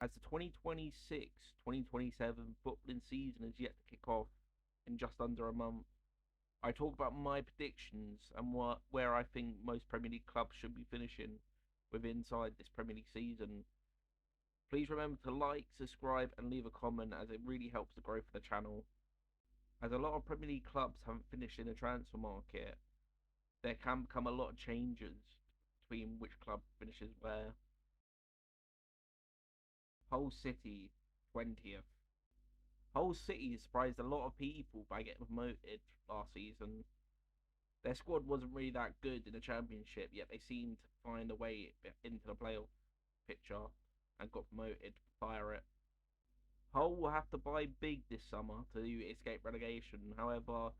As the 2026-2027 footballing season is yet to kick off in just under a month, I talk about my predictions and where I think most Premier League clubs should be finishing with inside this Premier League season. Please remember to like, subscribe, and leave a comment as it really helps the growth of the channel. As a lot of Premier League clubs haven't finished in the transfer market, there can become a lot of changes between which club finishes where. Hull City 20th. Hull City surprised a lot of people by getting promoted last season. Their squad wasn't really that good in the Championship, yet they seemed to find a way into the playoff picture and got promoted via it. Hull will have to buy big this summer to escape relegation. However,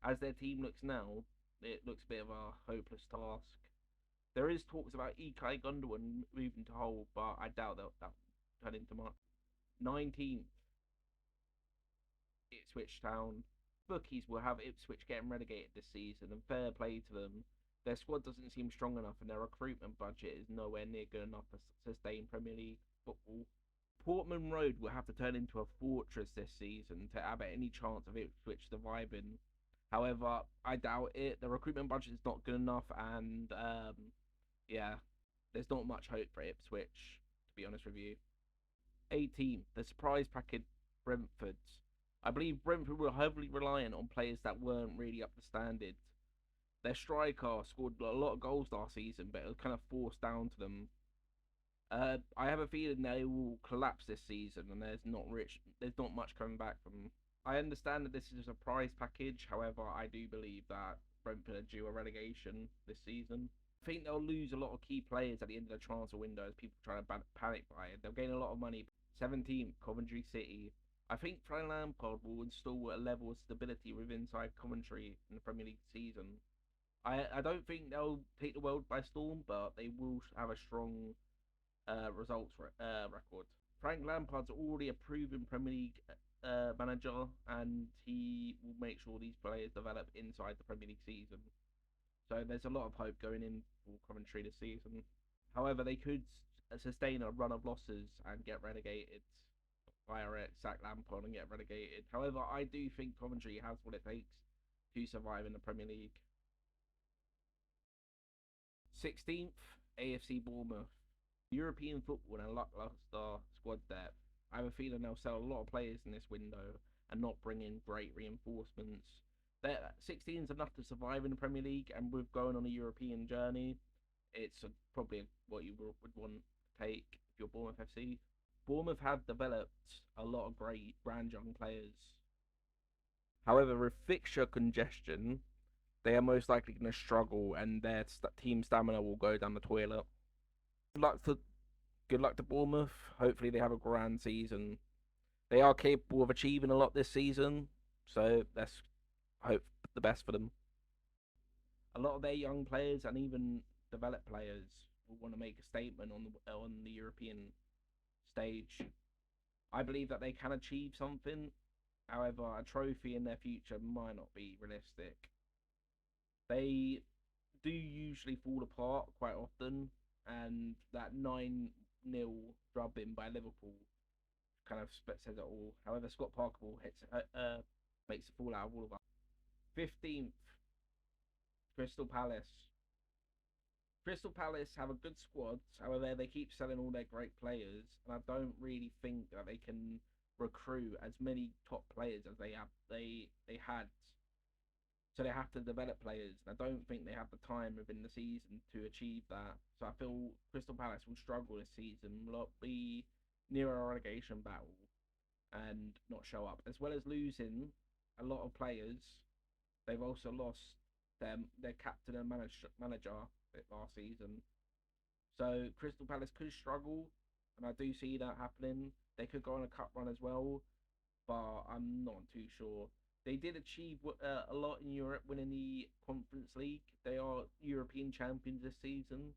as their team looks now, it looks a bit of a hopeless task. There is talks about Ilkay Gundogan moving to Hull, but I doubt that will turn into much. 19th, Ipswich Town. Bookies will have Ipswich getting relegated this season, and fair play to them. Their squad doesn't seem strong enough, and their recruitment budget is nowhere near good enough to sustain Premier League football. Portman Road will have to turn into a fortress this season to have any chance of Ipswich surviving. However, I doubt it. The recruitment budget is not good enough, and yeah, there's not much hope for Ipswich, to be honest with you. 18th, the surprise package Brentford. I believe Brentford were heavily reliant on players that weren't really up to standard. Their striker scored a lot of goals last season, but it was kind of forced down to them. I have a feeling they will collapse this season, and there's not much coming back from them. I understand that this is a prize package. However, I do believe that Brentford are due a relegation this season. I think they'll lose a lot of key players at the end of the transfer window as people try to panic buy it. They'll gain a lot of money. 17th, Coventry City. I think Frank Lampard will install a level of stability with inside Coventry in the Premier League season. I don't think they'll take the world by storm, but they will have a strong results record. Frank Lampard's already a proven Premier League manager, and he will make sure these players develop inside the Premier League season. So there's a lot of hope going in for Coventry this season. However, they could sustain a run of losses and get relegated via it, sack Lampard and get relegated. However, I do think Coventry has what it takes to survive in the Premier League. 16th, AFC Bournemouth. European football and lackluster squad depth. I have a feeling they'll sell a lot of players in this window and not bring in great reinforcements. They're 16 is enough to survive in the Premier League, and with going on a European journey, it's probably what you would want to take if you're Bournemouth FC. Bournemouth have developed a lot of great brand young players. However, with fixture congestion, they are most likely going to struggle, and their team stamina will go down the toilet. Good luck to Bournemouth. Hopefully, they have a grand season. They are capable of achieving a lot this season, so let's hope the best for them. A lot of their young players and even developed players will want to make a statement on the European stage. I believe that they can achieve something. However, a trophy in their future might not be realistic. They do usually fall apart quite often, and that 9-0 drubbing by Liverpool kind of says it all. However, Scott Parker makes a fool out of all of us. 15th, Crystal Palace. Crystal Palace have a good squad, however, they keep selling all their great players, and I don't really think that they can recruit as many top players as they had. So they have to develop players, and I don't think they have the time within the season to achieve that. So I feel Crystal Palace will struggle this season, will be near a relegation battle, and not show up. As well as losing a lot of players, they've also lost their captain and manager last season. So Crystal Palace could struggle, and I do see that happening. They could go on a cup run as well, but I'm not too sure. They did achieve a lot in Europe, winning the Conference League. They are European champions this season,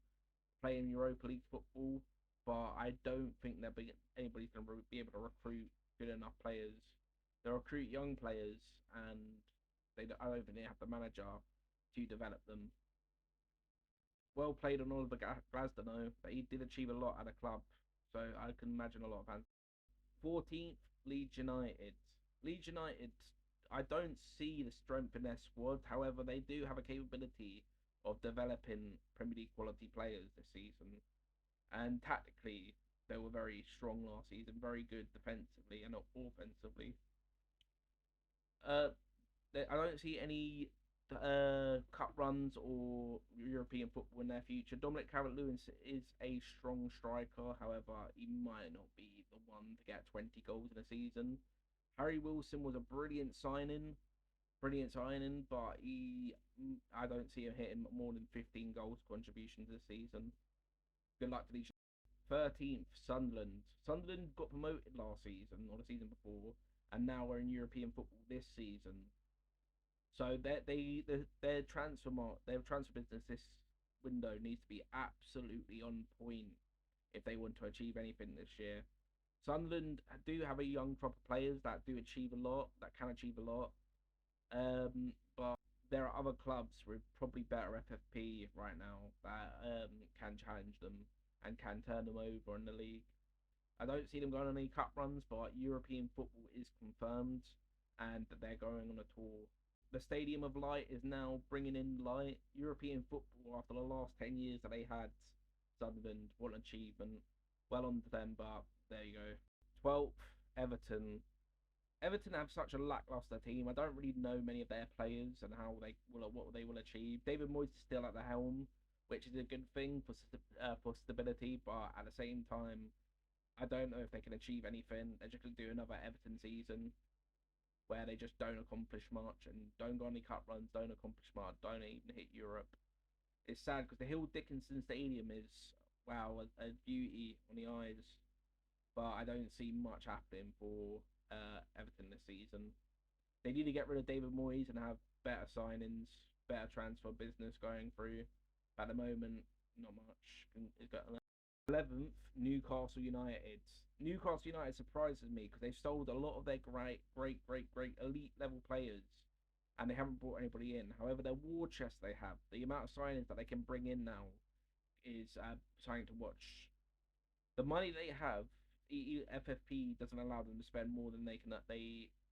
playing Europa League football, but I don't think anybody's going to be able to recruit good enough players. They recruit young players, and I don't think they have the manager to develop them. Well played on Oliver Glasgow, but he did achieve a lot at a club, So I can imagine a lot of fans. 14th, Leeds United. Leeds United, I don't see the strength in their squad. However, they do have a capability of developing Premier League quality players this season. And tactically, they were very strong last season, very good defensively and offensively. Uh, I don't see any cup runs or European football in their future. Dominic Calvert-Lewin is a strong striker. However, he might not be the one to get 20 goals in a season. Harry Wilson was a brilliant signing, but I don't see him hitting more than 15 goals contributions this season. Good luck to these. 13th, Sunderland. Sunderland got promoted last season or the season before, and now we're in European football this season. So their transfer business this window needs to be absolutely on point if they want to achieve anything this year. Sunderland do have a young crop of players that do achieve a lot, that can achieve a lot. But there are other clubs with probably better FFP right now that can challenge them and can turn them over in the league. I don't see them going on any cup runs, but European football is confirmed and that they're going on a tour. The Stadium of Light is now bringing in light. European football after the last 10 years that they had. Sunderland, what an achievement. Well on to them, but there you go. 12th, Everton. Everton have such a lackluster team. I don't really know many of their players and what they will achieve. David Moyes is still at the helm, which is a good thing for stability, but at the same time, I don't know if they can achieve anything. They're just going to do another Everton season where they just don't accomplish much and don't go on any cup runs, don't accomplish much, don't even hit Europe. It's sad because the Hill Dickinson Stadium is, wow, a beauty on the eyes, but I don't see much happening for Everton this season. They need to get rid of David Moyes and have better signings, better transfer business going through. But at the moment, not much is going on. 11th, Newcastle United. Newcastle United surprises me because they've sold a lot of their great elite level players and they haven't brought anybody in. However, their war chest they have, the amount of signings that they can bring in now is something to watch. The money they have, FFP doesn't allow them to spend more than they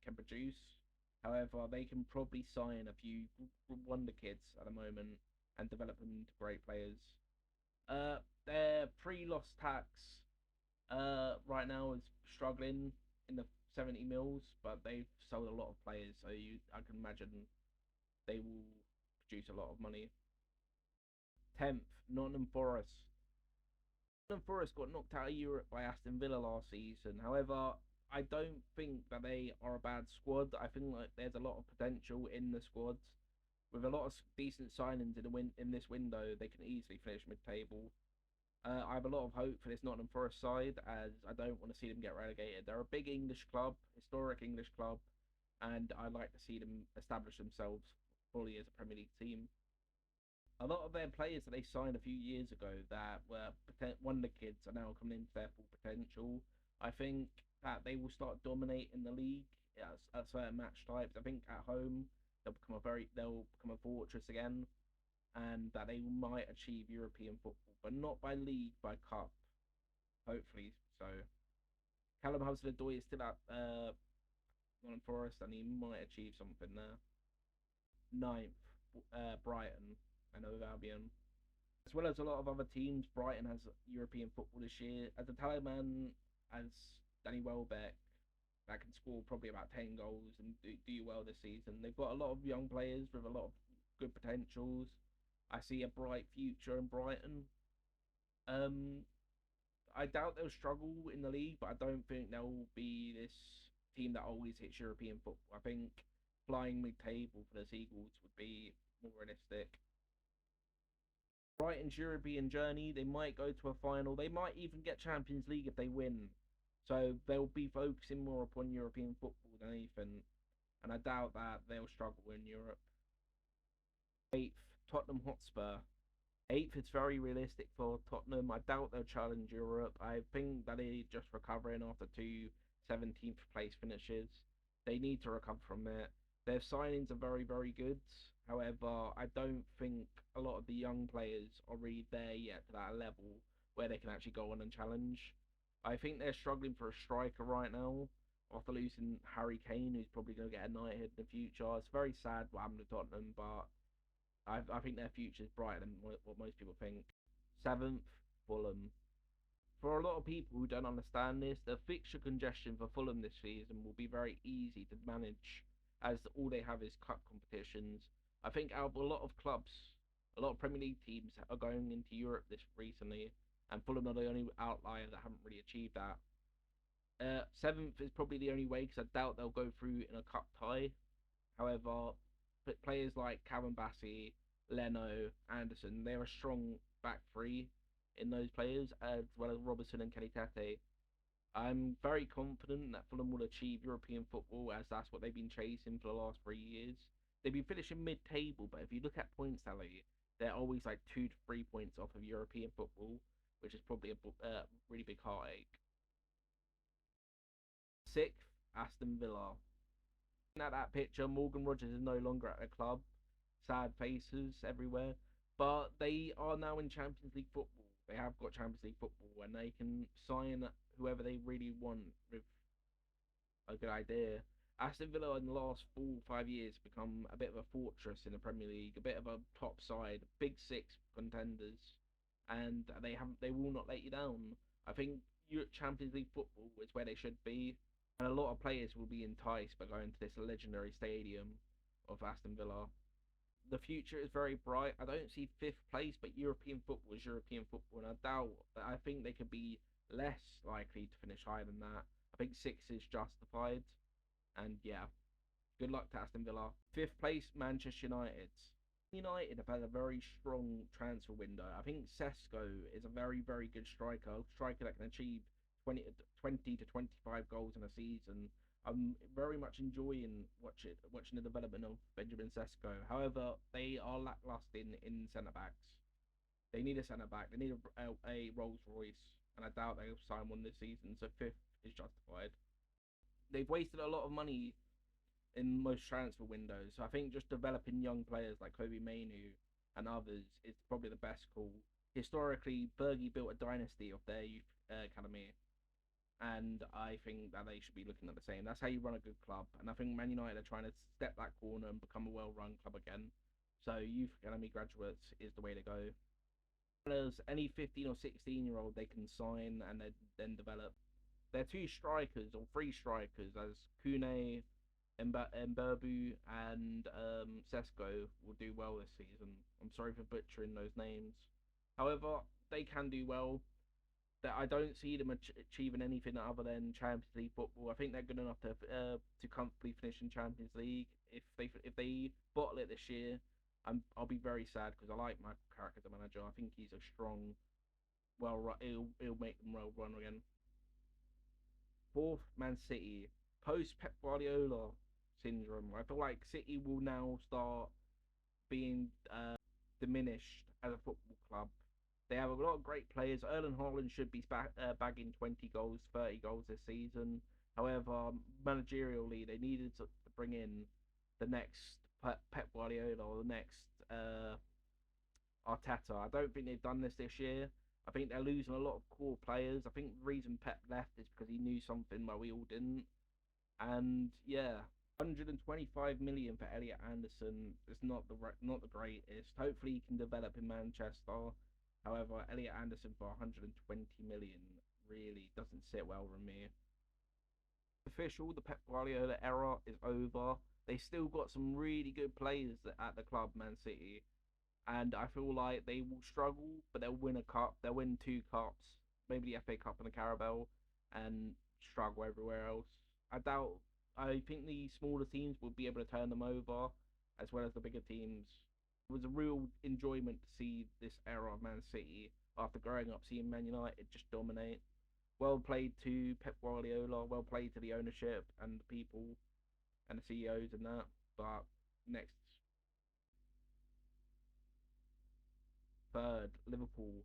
can produce. However, they can probably sign a few wonder kids at the moment and develop them into great players. Their pre-loss tax right now is struggling in the 70 mils, but they've sold a lot of players, so I can imagine they will produce a lot of money. 10th, Nottingham Forest. Nottingham Forest got knocked out of Europe by Aston Villa last season. However, I don't think that they are a bad squad. I think like there's a lot of potential in the squad. With a lot of decent signings in this window, they can easily finish mid-table. I have a lot of hope for this Nottingham Forest side, as I don't want to see them get relegated. They're a big English club, historic English club, and I'd like to see them establish themselves fully as a Premier League team. A lot of their players that they signed a few years ago that were wonder kids are now coming into their full potential. I think that they will start dominating the league at certain match types. I think at home they'll become a fortress again, and that they might achieve European football, but not by league, by cup. Hopefully so. Callum Hudson-Odoi is still at Nottingham Forest, and he might achieve something there. 9th, Brighton. I know Albion. As well as a lot of other teams, Brighton has European football this year. As a talisman, as Danny Welbeck, that can score probably about 10 goals and do well this season. They've got a lot of young players with a lot of good potentials. I see a bright future in Brighton. I doubt they'll struggle in the league, but I don't think they'll be this team that always hits European football. I think flying mid-table for the Seagulls would be more realistic. Brighton's European journey, they might go to a final. They might even get Champions League if they win. So they'll be focusing more upon European football than anything. And I doubt that they'll struggle in Europe. 8th, Tottenham Hotspur. 8th is very realistic for Tottenham. I doubt they'll challenge Europe. I think that they're just recovering after two 17th place finishes. They need to recover from it. Their signings are very good. However, I don't think a lot of the young players are really there yet to that level where they can actually go on and challenge. I think they're struggling for a striker right now after losing Harry Kane, who's probably going to get a United in the future. It's very sad what happened to Tottenham, but I think their future is brighter than what most people think. Seventh, Fulham. For a lot of people who don't understand this, the fixture congestion for Fulham this season will be very easy to manage, as all they have is cup competitions. I think out of a lot of clubs, a lot of Premier League teams are going into Europe this recently, and Fulham are the only outlier that haven't really achieved that. Seventh is probably the only way because I doubt they'll go through in a cup tie. However, players like Calvin Bassey, Leno, Anderson, they're a strong back three in those players, as well as Robertson and Kenny Tete. I'm very confident that Fulham will achieve European football, as that's what they've been chasing for the last 3 years. They've been finishing mid-table, but if you look at points tally, they're always like 2 to 3 points off of European football, which is probably a really big heartache. Sixth, Aston Villa. At that picture, Morgan Rogers is no longer at the club. Sad faces everywhere. But they are now in Champions League football. They have got Champions League football and they can sign whoever they really want with a good idea. Aston Villa in the last 4 or 5 years become a bit of a fortress in the Premier League, a bit of a top side, big six contenders, and they will not let you down. I think Champions League football is where they should be, and a lot of players will be enticed by going to this legendary stadium of Aston Villa. The future is very bright. I don't see fifth place, but European football is European football, and I doubt that. I think they could be less likely to finish higher than that. I think six is justified, and yeah, good luck to Aston Villa. Fifth place, Manchester United. United have had a very strong transfer window. I think Sesko is a very, very good striker that can achieve 20 to 25 goals in a season. I'm very much enjoying watching the development of Benjamin Sesko. However, they are lacklustre in centre backs. They need a centre back. They need a Rolls Royce, and I doubt they'll sign one this season. So fifth is justified. They've wasted a lot of money in most transfer windows. So I think just developing young players like Kobe Mainu and others is probably the best call. Historically, Bergie built a dynasty of their youth academy, and I think that they should be looking at the same. That's how you run a good club, and I think Man United are trying to step that corner and become a well-run club again. So youth academy graduates is the way to go. As any 15 or 16-year-old they can sign and then develop. They're two strikers or three strikers, as Kune, Mberbu, and Sesko will do well this season. I'm sorry for butchering those names. However, they can do well. That I don't see them achieving anything other than Champions League football. I think they're good enough to comfortably finish in Champions League. If they bottle it this year, I'll be very sad because I like my character as a manager. I think he's a strong, he'll make them well run again. Fourth, Man City. Post Pep Guardiola syndrome. I feel like City will now start being diminished as a football club. They have a lot of great players. Erling Haaland should be bagging 20 goals, 30 goals this season. However, managerially, they needed to bring in the next Pep Guardiola or the next Arteta. I don't think they've done this year. I think they're losing a lot of core players. I think the reason Pep left is because he knew something where we all didn't. And yeah, 125 million for Elliot Anderson is not the greatest. Hopefully, he can develop in Manchester. However, Elliot Anderson for 120 million really doesn't sit well with me. Official, the Pep Guardiola era is over. They still got some really good players at the club, Man City, and I feel like they will struggle, but they'll win a cup. They'll win 2 cups, maybe the FA Cup and the Carabao, and struggle everywhere else. I doubt. I think the smaller teams will be able to turn them over, as well as the bigger teams. It was a real enjoyment to see this era of Man City after growing up seeing Man United just dominate. Well played to Pep Guardiola, well played to the ownership and the people and the CEOs and that. But next, third, Liverpool.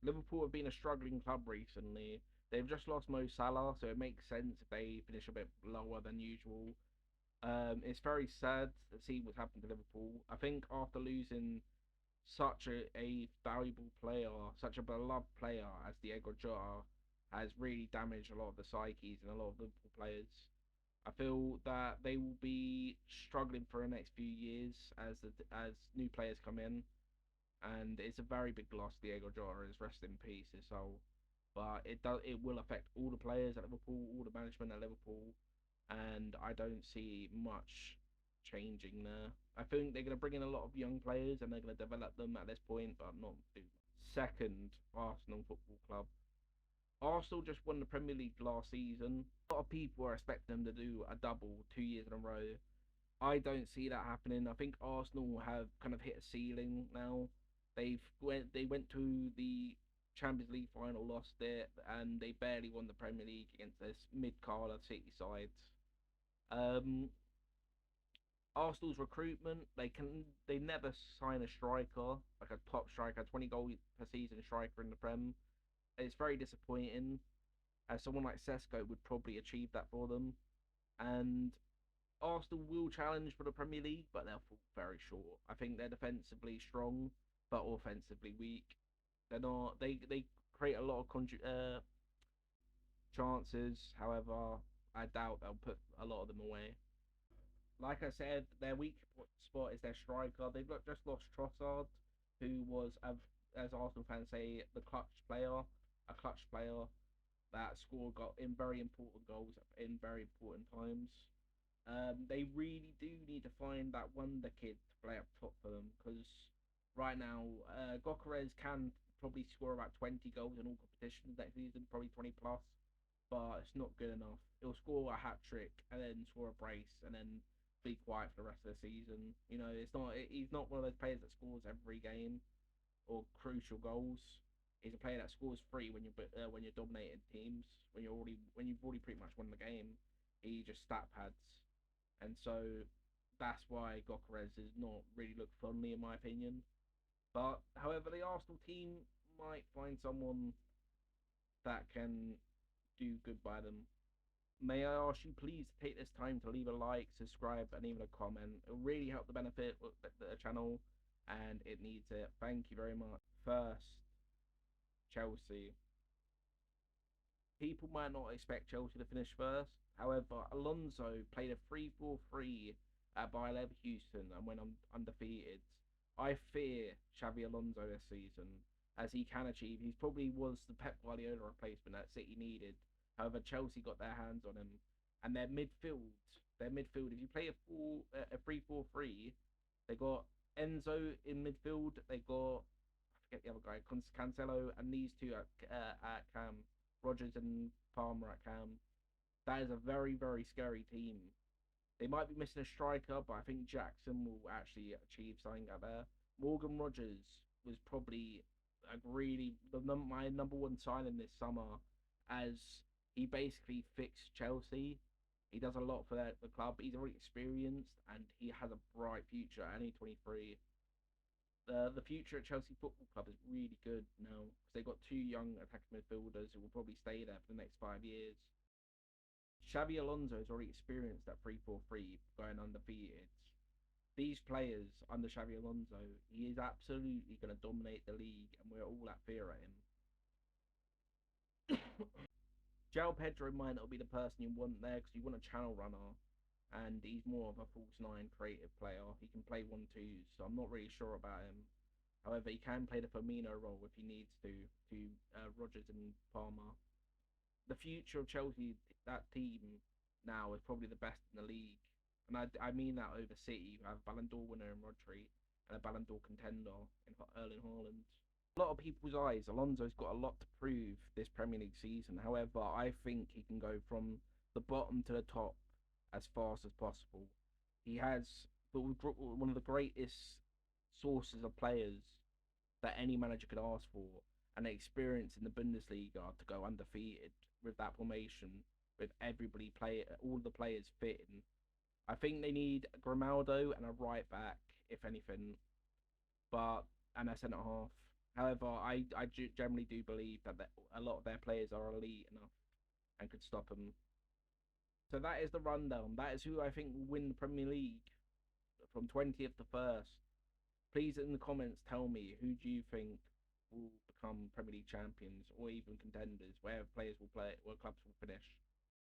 Liverpool have been a struggling club recently. They've just lost Mo Salah, so it makes sense if they finish a bit lower than usual. It's very sad to see what's happened to Liverpool. I think after losing such a valuable player, such a beloved player as Diego Jota, has really damaged a lot of the psyches and a lot of Liverpool players. I feel that they will be struggling for the next few years as new players come in, and it's a very big loss. Diego Jota is rest in peace, his soul. But it will affect all the players at Liverpool, all the management at Liverpool, and I don't see much changing there. I think they're going to bring in a lot of young players and they're going to develop them at this point, but not too much. Second, Arsenal Football Club. Arsenal just won the Premier League last season. A lot of people are expecting them to do a double 2 years in a row. I don't see that happening. I think Arsenal have kind of hit a ceiling now. They went to the Champions League final, lost it, and they barely won the Premier League against this mid-card City sides. Um, Arsenal's recruitment, they never sign a striker like a top striker, 20 goal per season striker in the Prem. It's very disappointing, as someone like Sesko would probably achieve that for them. And Arsenal will challenge for the Premier League, but they'll fall very short. I think they're defensively strong, but offensively weak. They're not. They create a lot of chances. However, I doubt they'll put a lot of them away. Like I said, their weak spot is their striker. They've just lost Trossard, who was, as Arsenal fans say, the a clutch player that scored got in very important goals in very important times. They really do need to find that wonder kid to play up top for them, because right now, Gokares can probably score about 20 goals in all competitions next season, probably 20 plus, but it's not good enough. He'll score a hat trick and then score a brace and then be quiet for the rest of the season. It's not. He's not one of those players that scores every game or crucial goals. He's a player that scores free when you're dominating teams, when you've already pretty much won the game. He just stat pads, and so that's why Gokares does not really look fondly in my opinion. But however, the Arsenal team might find someone that can do good by them. May I ask you please to take this time to leave a like, subscribe, and even a comment. It will really help the benefit of the channel, and it needs it. Thank you very much. First, Chelsea. People might not expect Chelsea to finish first. However, Alonso played a 3-4-3 at Bayer Leverkusen and went undefeated. I fear Xavi Alonso this season, as he can achieve. He probably was the Pep Guardiola replacement that City needed. However, Chelsea got their hands on him, and their midfield. If you play a 3-4-3, they got Enzo in midfield. They got, I forget the other guy, Cancelo, and these two at Cam. Rodgers and Palmer at Cam. That is a very, very scary team. They might be missing a striker, but I think Jackson will actually achieve something out there. Morgan Rogers was probably my number one signing this summer, as he basically fixed Chelsea. He does a lot for the club. He's already experienced and he has a bright future. And he's 23. The future at Chelsea Football Club is really good now, because they've got two young attacking midfielders who will probably stay there for the next 5 years. Xavi Alonso has already experienced that 3-4-3 going undefeated. These players under Xavi Alonso, he is absolutely going to dominate the league, and we're all at fear at him. João Pedro might not be the person you want there, because you want a channel runner, and he's more of a false nine creative player. He can play 1-2s, so I'm not really sure about him. However, he can play the Firmino role if he needs to Rodgers and Palmer. The future of Chelsea, that team now, is probably the best in the league, and I mean that over City, who have a Ballon d'Or winner in Rodri and a Ballon d'Or contender in Erling Haaland. A lot of people's eyes, Alonso's got a lot to prove this Premier League season. However, I think he can go from the bottom to the top as fast as possible. He has one of the greatest sources of players that any manager could ask for, and experience in the Bundesliga to go undefeated with that formation, with all the players fitting. I think they need Grimaldo and a right back, if anything, and a centre half. However, I generally do believe that a lot of their players are elite enough and could stop them. So that is the rundown. That is who I think will win the Premier League from 20th to 1st. Please in the comments tell me, who do you think will become Premier League champions or even contenders, where players will play, where clubs will finish.